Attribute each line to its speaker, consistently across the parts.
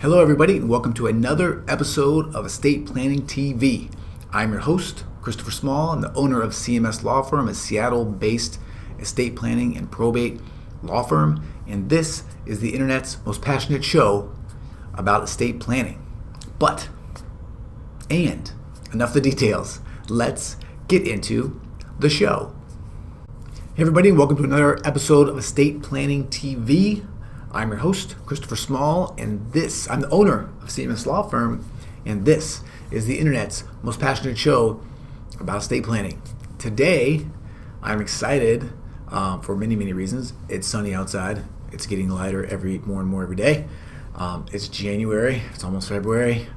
Speaker 1: Hello, everybody, and welcome to another episode of Estate Planning TV. I'm your host, Christopher Small. I'm the owner of CMS Law Firm, a Seattle-based estate planning and probate law firm, and this is the internet's most passionate show about estate planning. And enough of the details. Let's get into the show. Hey, everybody, and welcome to another episode of Estate Planning TV. I'm your host, Christopher Small, and I'm the owner of CMS Law Firm, and this is the internet's most passionate show about estate planning. Today, I'm excited for many, many reasons. It's sunny outside. It's getting lighter more and more every day. It's January. It's almost February.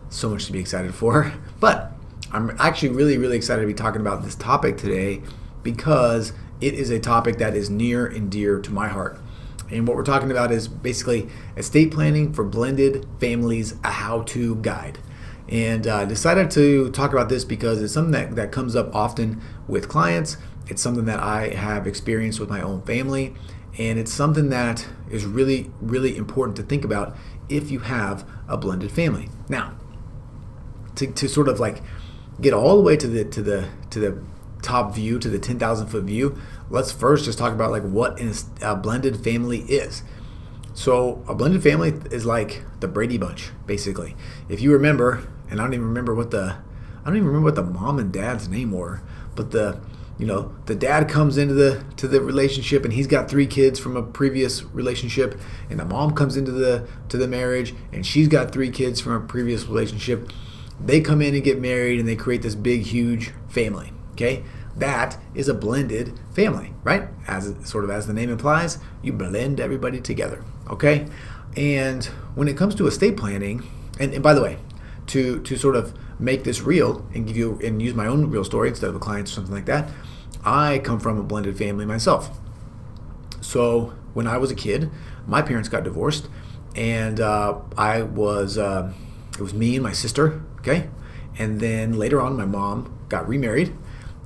Speaker 1: So much to be excited for. But I'm actually really, really excited to be talking about this topic today because it is a topic that is near and dear to my heart. And what we're talking about is basically estate planning for blended families, a how-to guide. And I decided to talk about this because it's something that comes up often with clients. It's something that I have experienced with my own family. And it's something that is really, really important to think about if you have a blended family. Now, to sort of like get all the way to the top view, to the 10,000 foot view, let's first just talk about like what a blended family is. So a blended family is like the Brady Bunch, basically. If you remember, and I don't even remember what the mom and dad's name were, but the dad comes into the relationship and he's got 3 kids from a previous relationship, and the mom comes into the marriage and she's got 3 kids from a previous relationship. They come in and get married and they create this big, huge family. Okay, that is a blended family, right? As the name implies, you blend everybody together. Okay, and when it comes to estate planning, and by the way, to sort of make this real and use my own real story instead of a client's or something like that, I come from a blended family myself. So when I was a kid, my parents got divorced, and it was me and my sister. Okay, and then later on, my mom got remarried.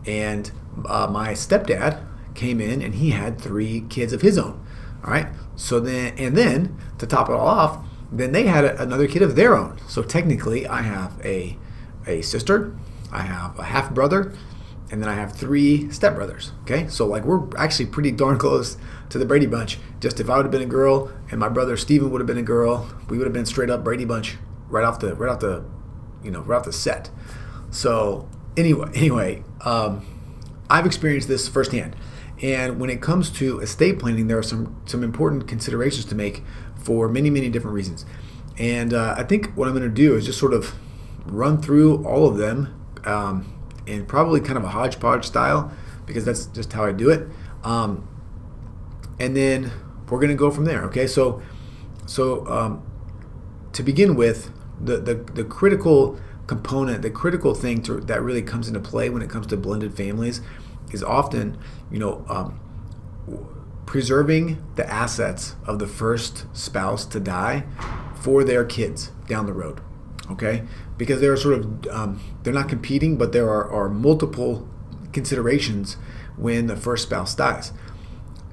Speaker 1: And my stepdad came in and he had 3 kids of his own. All right. So then to top it all off, then they had another kid of their own. So technically I have a sister, I have a half brother, and then I have 3 stepbrothers. Okay. So like we're actually pretty darn close to the Brady Bunch. Just if I would have been a girl and my brother Steven would have been a girl, we would have been straight up Brady Bunch right off the set. So Anyway, I've experienced this firsthand. And when it comes to estate planning, there are some important considerations to make for many, many different reasons. And I think what I'm going to do is just sort of run through all of them in probably kind of a hodgepodge style, because that's just how I do it. And then we're going to go from there. Okay, so to begin with, the critical component, the critical thing that really comes into play when it comes to blended families is often, preserving the assets of the first spouse to die for their kids down the road. Okay, because they're sort of they're not competing, but there are multiple considerations when the first spouse dies.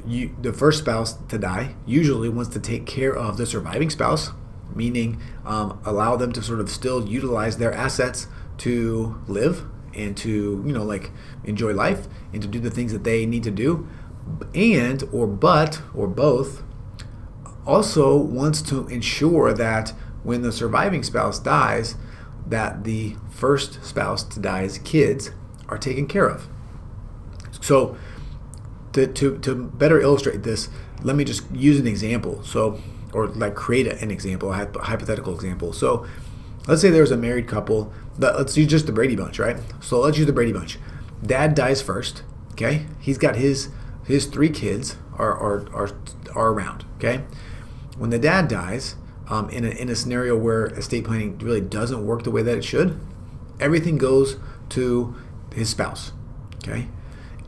Speaker 1: The first spouse to die usually wants to take care of the surviving spouse, meaning allow them to sort of still utilize their assets to live and to enjoy life and to do the things that they need to do, or both also wants to ensure that when the surviving spouse dies, that the first spouse to die's kids are taken care of. So to better illustrate this, let me just use an example. Create an example, a hypothetical example. So let's say there's a married couple. Let's use just the Brady Bunch, right? So let's use the Brady Bunch. Dad dies first, okay? He's got his 3 kids are around, okay? When the dad dies, in a scenario where estate planning really doesn't work the way that it should, everything goes to his spouse, okay?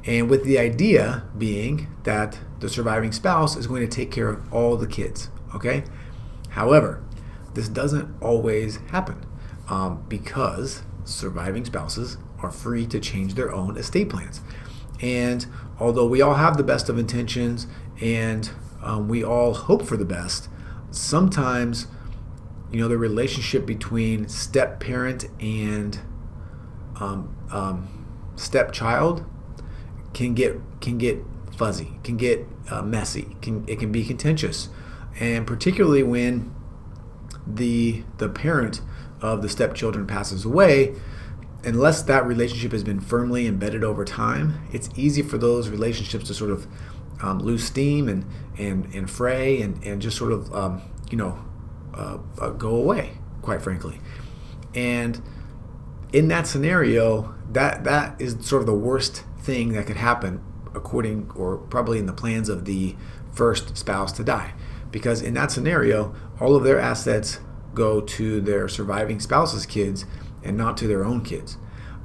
Speaker 1: And with the idea being that the surviving spouse is going to take care of all the kids. Okay. However, this doesn't always happen because surviving spouses are free to change their own estate plans. And although we all have the best of intentions and we all hope for the best, sometimes, the relationship between step parent and stepchild can get fuzzy, can get messy, it can be contentious, and particularly when the parent of the stepchildren passes away. Unless that relationship has been firmly embedded over time, it's easy for those relationships to sort of lose steam and fray and just sort of go away, quite frankly. And in that scenario, that is sort of the worst thing that could happen, according or probably in the plans of the first spouse to die, because in that scenario, all of their assets go to their surviving spouse's kids and not to their own kids.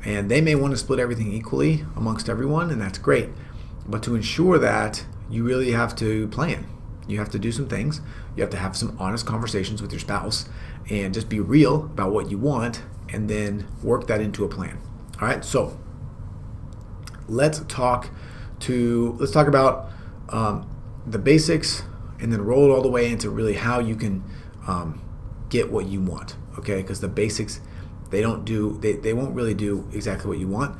Speaker 1: And they may want to split everything equally amongst everyone, and that's great. But to ensure that, you really have to plan. You have to do some things. You have to have some honest conversations with your spouse and just be real about what you want, and then work that into a plan. All right, so let's talk about the basics, and then roll it all the way into really how you can get what you want. Okay, because the basics, they won't really do exactly what you want.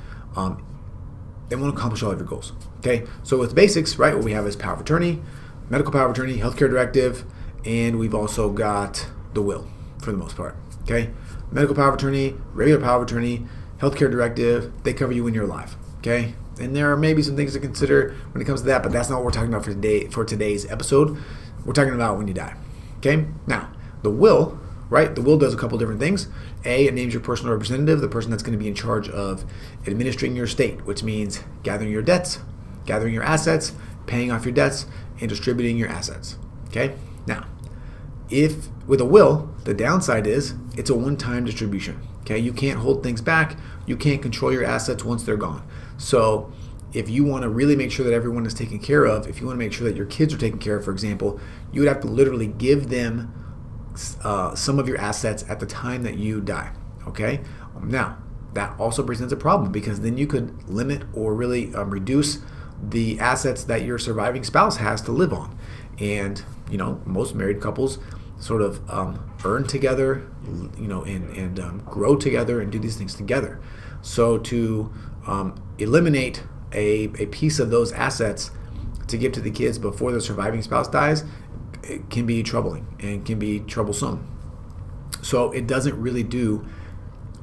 Speaker 1: They won't accomplish all of your goals. Okay, so with basics, right, what we have is power of attorney, medical power of attorney, healthcare directive, and we've also got the will for the most part. Okay, medical power of attorney, regular power of attorney, healthcare directive, they cover you when you're alive. Okay, and there are maybe some things to consider when it comes to that, but that's not what we're talking about for today's episode. We're talking about when you die. Okay, now the will. Right? The will does a couple different things. A, it names your personal representative, the person that's going to be in charge of administering your estate, which means gathering your debts, gathering your assets, paying off your debts, and distributing your assets. Okay? Now, if with a will, the downside is it's a one-time distribution. Okay? You can't hold things back. You can't control your assets once they're gone. So if you want to really make sure that everyone is taken care of, if you want to make sure that your kids are taken care of, for example, you would have to literally give them some of your assets at the time that you die. Okay? Now, that also presents a problem, because then you could limit or really reduce the assets that your surviving spouse has to live on. And, most married couples sort of earn together, and grow together and do these things together. So to eliminate a piece of those assets to give to the kids before the surviving spouse dies, it can be troubling and can be troublesome. So it doesn't really do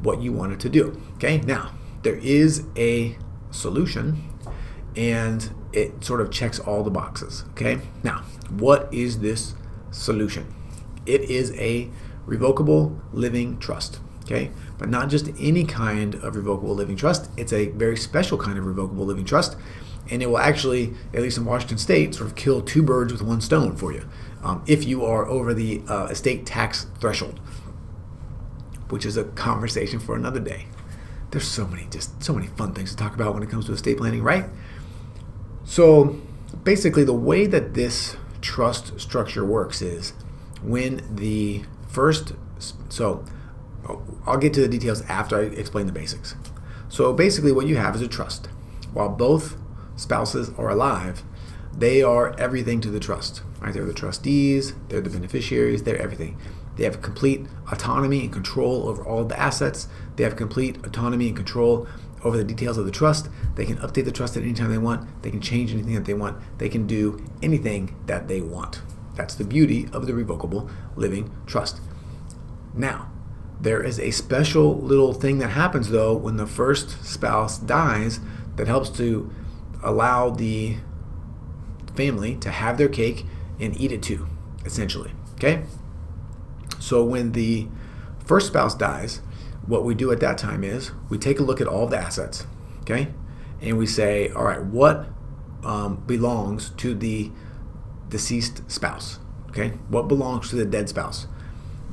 Speaker 1: what you want it to do. Okay, now there is a solution, and it sort of checks all the boxes. Okay, now what is this solution? It is a revocable living trust. Okay, but not just any kind of revocable living trust. It's a very special kind of revocable living trust, and it will actually, at least in Washington State, sort of kill two birds with one stone for you, if you are over the estate tax threshold, which is a conversation for another day. There's so many fun things to talk about when it comes to estate planning, right? So basically, the way that this trust structure works is when the first, so I'll get to the details after I explain the basics. So basically what you have is a trust. While both spouses are alive, they are everything to the trust. Right? They're the trustees, they're the beneficiaries, they're everything. They have complete autonomy and control over all of the assets. They have complete autonomy and control over the details of the trust. They can update the trust at any time they want. They can change anything that they want. They can do anything that they want. That's the beauty of the revocable living trust. Now, there is a special little thing that happens, though, when the first spouse dies that helps to allow the family to have their cake and eat it too, essentially. Okay? So when the first spouse dies, what we do at that time is we take a look at all the assets, okay? And we say, all right, what belongs to the deceased spouse, okay? What belongs to the dead spouse?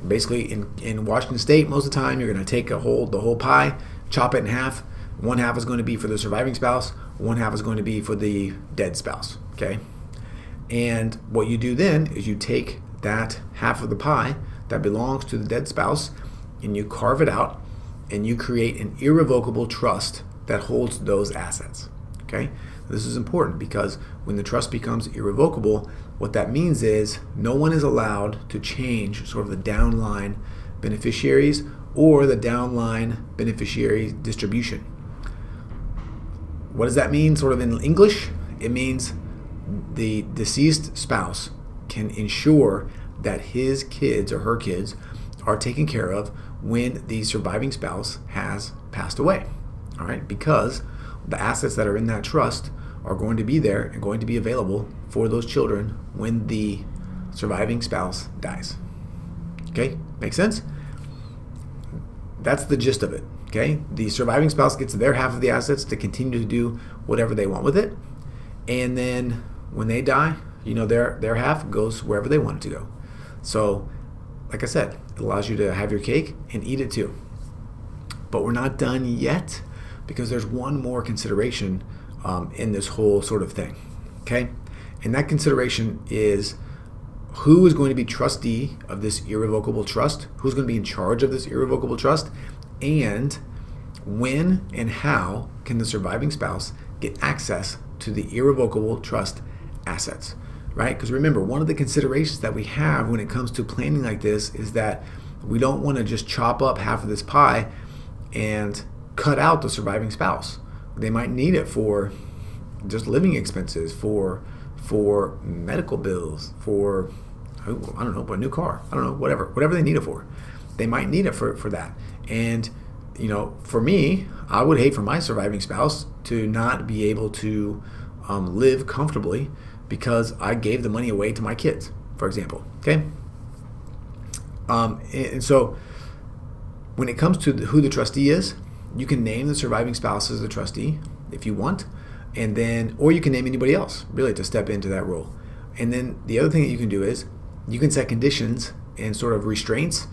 Speaker 1: Basically, in Washington State, most of the time, you're going to take the whole pie, chop it in half. One half is going to be for the surviving spouse. One half is going to be for the dead spouse, okay? And what you do then is you take that half of the pie that belongs to the dead spouse and you carve it out and you create an irrevocable trust that holds those assets, okay? This is important because when the trust becomes irrevocable, what that means is no one is allowed to change sort of the downline beneficiaries or the downline beneficiary distribution. What does that mean sort of in English? It means the deceased spouse can ensure that his kids or her kids are taken care of when the surviving spouse has passed away. All right, because the assets that are in that trust are going to be there and going to be available for those children when the surviving spouse dies. Okay, makes sense? That's the gist of it. Okay, the surviving spouse gets their half of the assets to continue to do whatever they want with it, and then when they die, their half goes wherever they want it to go. So, like I said, it allows you to have your cake and eat it too. But we're not done yet because there's one more consideration in this whole sort of thing. Okay, and that consideration is who is going to be trustee of this irrevocable trust, who's going to be in charge of this irrevocable trust, and when and how can the surviving spouse get access to the irrevocable trust assets, right? Because remember, one of the considerations that we have when it comes to planning like this is that we don't want to just chop up half of this pie and cut out the surviving spouse. They might need it for just living expenses, for medical bills, for, I don't know, a new car, I don't know, whatever they need it for. They might need it for that. And, for me, I would hate for my surviving spouse to not be able to live comfortably because I gave the money away to my kids, for example, okay? And so when it comes to who the trustee is, you can name the surviving spouse as the trustee if you want, and then, or you can name anybody else really to step into that role. And then the other thing that you can do is you can set conditions and sort of restraints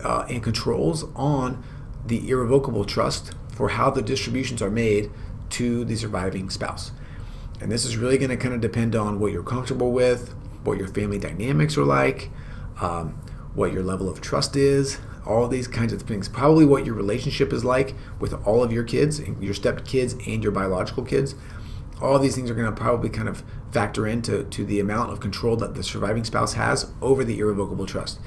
Speaker 1: and controls on the irrevocable trust for how the distributions are made to the surviving spouse. And this is really going to kind of depend on what you're comfortable with, what your family dynamics are like, what your level of trust is, all these kinds of things. Probably what your relationship is like with all of your kids, your stepkids and your biological kids. All of these things are going to probably kind of factor into the amount of control that the surviving spouse has over the irrevocable trust.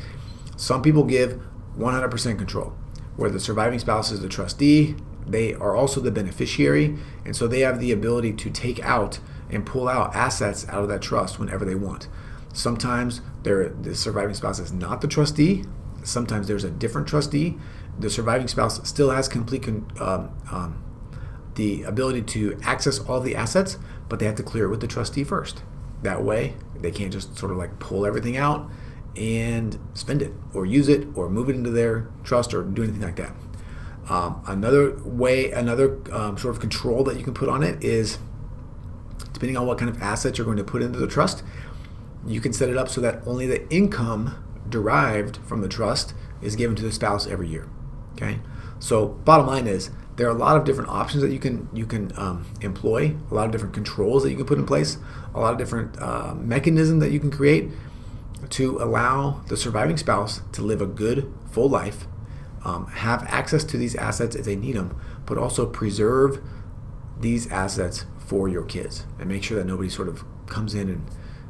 Speaker 1: Some people give 100% control, where the surviving spouse is the trustee. They are also the beneficiary, and so they have the ability to take out and pull out assets out of that trust whenever they want. Sometimes the surviving spouse is not the trustee. Sometimes there's a different trustee. The surviving spouse still has complete the ability to access all the assets, but they have to clear it with the trustee first. That way, they can't just sort of like pull everything out and spend it or use it or move it into their trust or do anything like that. Another sort of control that you can put on it is, depending on what kind of assets you're going to put into the trust, you can set it up so that only the income derived from the trust is given to the spouse every year. Okay, so bottom line is there are a lot of different options that you can employ, a lot of different controls that you can put in place, a lot of different mechanisms that you can create to allow the surviving spouse to live a good, full life, have access to these assets if they need them, but also preserve these assets for your kids and make sure that nobody sort of comes in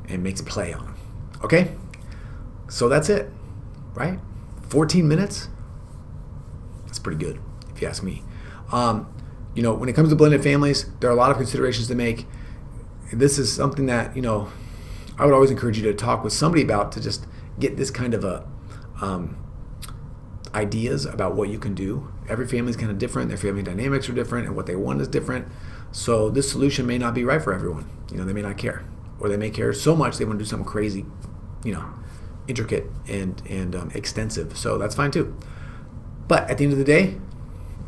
Speaker 1: and makes a play on them. Okay? So that's it, right? 14 minutes? That's pretty good, if you ask me. When it comes to blended families, there are a lot of considerations to make. This is something that, I would always encourage you to talk with somebody about, to just get this kind of ideas about what you can do. Every family is kind of different. Their family dynamics are different, and what they want is different. So this solution may not be right for everyone. They may not care, or they may care so much they want to do something crazy, intricate and extensive. So that's fine too. But at the end of the day,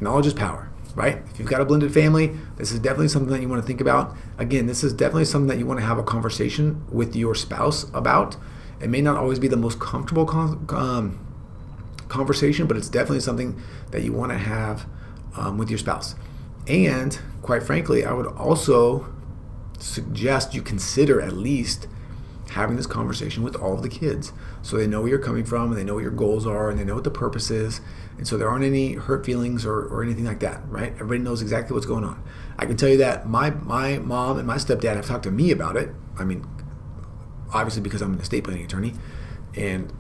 Speaker 1: knowledge is power, right? If you've got a blended family, this is definitely something that you want to think about. Again, this is definitely something that you want to have a conversation with your spouse about. It may not always be the most comfortable conversation, but it's definitely something that you want to have with your spouse. And quite frankly, I would also suggest you consider at least having this conversation with all of the kids so they know where you're coming from and they know what your goals are and they know what the purpose is. And so there aren't any hurt feelings or anything like that, right? Everybody knows exactly what's going on. I can tell you that my mom and my stepdad have talked to me about it. I mean, obviously because I'm an estate planning attorney, and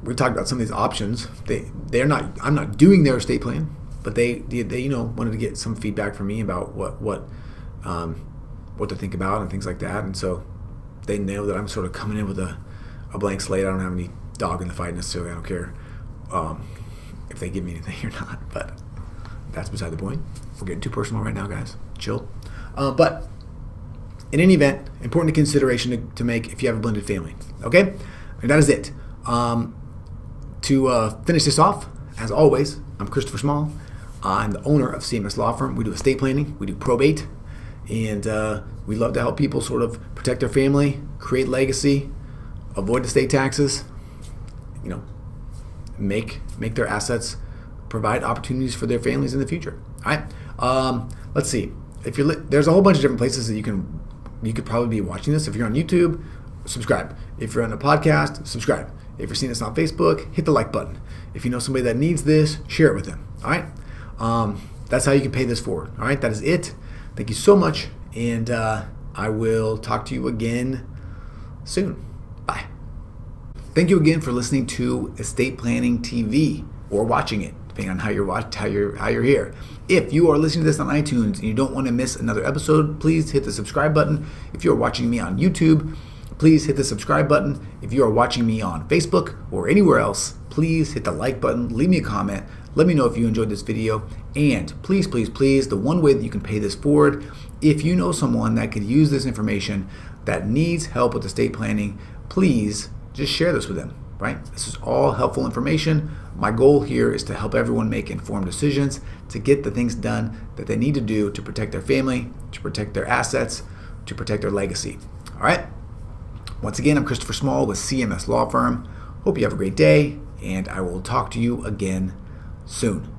Speaker 1: we talked about some of these options. I'm not doing their estate plan, but they wanted to get some feedback from me about what to think about and things like that. And so they know that I'm sort of coming in with a blank slate. I don't have any dog in the fight necessarily. I don't care if they give me anything or not, but that's beside the point. We're getting too personal right now, guys. Chill. But in any event, important consideration to make if you have a blended family. Okay? And that is it. To finish this off, as always, I'm Christopher Small. I'm the owner of CMS Law Firm. We do estate planning. We do probate. And we love to help people sort of protect their family, create legacy, avoid estate taxes, make their assets, provide opportunities for their families in the future. All right. Let's see. If you're there's a whole bunch of different places that you could probably be watching this. If you're on YouTube, subscribe. If you're on a podcast, subscribe. If you're seeing this on Facebook, hit the like button. If you know somebody that needs this, share it with them. All right. That's how you can pay this forward. All right. That is it. Thank you so much, and I will talk to you again soon. Bye. Thank you again for listening to Estate Planning TV or watching it, depending on how you're here. If you are listening to this on iTunes and you don't want to miss another episode, please hit the subscribe button. If you're watching me on YouTube, please hit the subscribe button. If you are watching me on Facebook or anywhere else, please hit the like button. Leave me a comment. Let me know if you enjoyed this video. And please, please, please, the one way that you can pay this forward, if you know someone that could use this information that needs help with estate planning, please just share this with them, right? This is all helpful information. My goal here is to help everyone make informed decisions to get the things done that they need to do to protect their family, to protect their assets, to protect their legacy. All right? Once again, I'm Christopher Small with CMS Law Firm. Hope you have a great day, and I will talk to you again soon.